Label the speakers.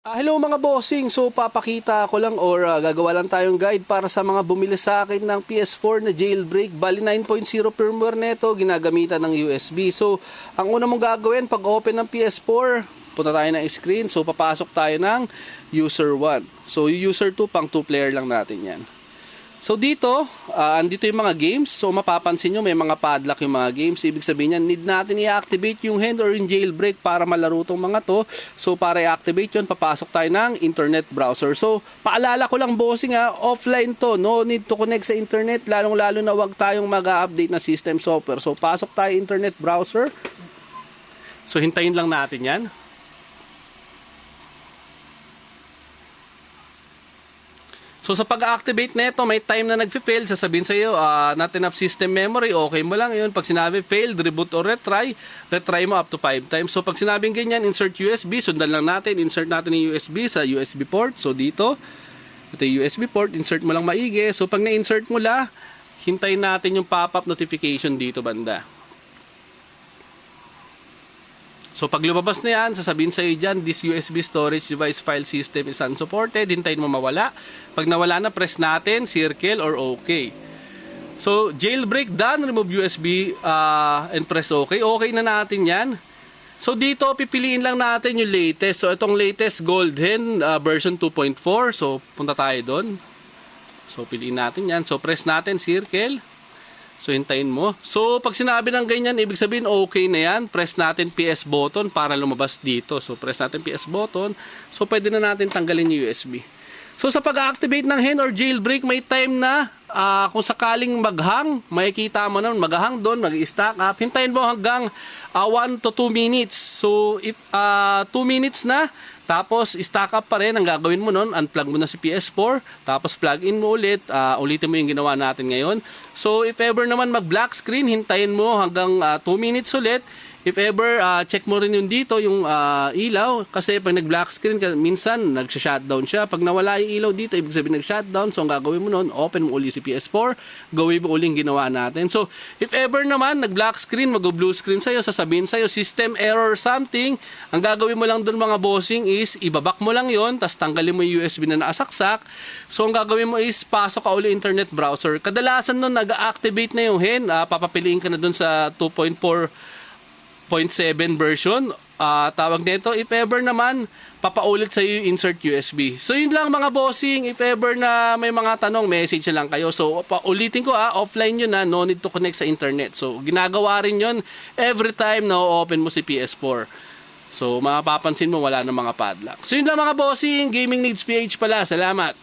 Speaker 1: Hello mga bossing, so papakita ko lang or gagawa lang tayong guide para sa mga bumili sa akin ng PS4 na jailbreak. Bali 9.0 firmware neto, ginagamitan ng USB. So ang una mong gagawin pag open ng PS4, punta tayo ng screen. So papasok tayo ng user 1. So user 2, pang 2 player lang natin yan. So dito, andito yung mga games. So mapapansin nyo may mga padlock yung mga games. Ibig sabihin yan, need natin i-activate yung hand or yung jailbreak para malaro tong mga to. So para i-activate yun, papasok tayo ng internet browser. So paalala ko lang bossing offline to. No need to connect sa internet. Lalong lalo na wag tayong mag-update na system software. So pasok tayo internet browser. So hintayin lang natin yan. So sa pag-activate nito, may time na nagfe-fail, sasabihin sa iyo, not enough system memory, okay mo lang 'yun. Pag sinabi failed, reboot or retry mo up to 5 times. So pag sinabing ganyan, insert USB, sundan lang natin, insert natin yung USB sa USB port. So dito, ito yung USB port, insert mo lang maigi. So pag na-insert mo la, hintayin natin yung pop-up notification dito banda. So pag lumabas na yan, sasabihin sa iyo dyan, this USB storage device file system is unsupported. Hintayin mo mawala. Pag nawala na, press natin, circle or OK. So jailbreak done, remove USB and press OK. OK na natin yan. So dito, pipiliin lang natin yung latest. So itong latest Golden version 2.4. So punta tayo doon. So piliin natin yan. So press natin, circle. So, hintayin mo. So, pag sinabi ng ganyan, ibig sabihin, okay na yan. Press natin PS button para lumabas dito. So, press natin PS button. So, pwede na natin tanggalin yung USB. So, sa pag-activate ng hand or jailbreak, may time na kung sakaling maghang, makikita mo na maghang doon, mag-stack up. Hintayin mo hanggang 1 to 2 minutes. So, if 2 minutes na, tapos stack up pa rin, ang gagawin mo nun, unplug mo na si PS4, tapos plug in mo ulit, ulitin mo yung ginawa natin ngayon. So, if ever naman mag-black screen, hintayin mo hanggang 2 minutes ulit. If ever, check mo rin yung dito, yung ilaw. Kasi pag nag-black screen, minsan nag-shutdown siya. Pag nawala yung ilaw dito, ibig sabihin nag-shutdown. So, ang gagawin mo nun, open mo uli si PS4, gawin mo uli yung ginawa natin. So, if ever naman, nag-black screen, mag-blue screen sa'yo, sasabihin sa'yo, system error or something, ang gagawin mo lang dun mga bossing is, ibabak mo lang yon, tapos tanggalin mo yung USB na nakasaksak. So, ang gagawin mo is, pasok ka uli internet browser. Kadalasan nun, nag-activate na yung hen, papapiliin ka na dun sa 2.4.7 version. Tawag nito, if ever naman, papaulit sa iyo insert USB. So yun lang mga bossing, if ever na may mga tanong, message lang kayo. So ulitin ko offline yun no need to connect sa internet. So ginagawa rin yun every time na open mo si PS4. So mapapansin mo wala ng mga padlock. So yun lang mga bossing, Gaming Needs PH pala. Salamat.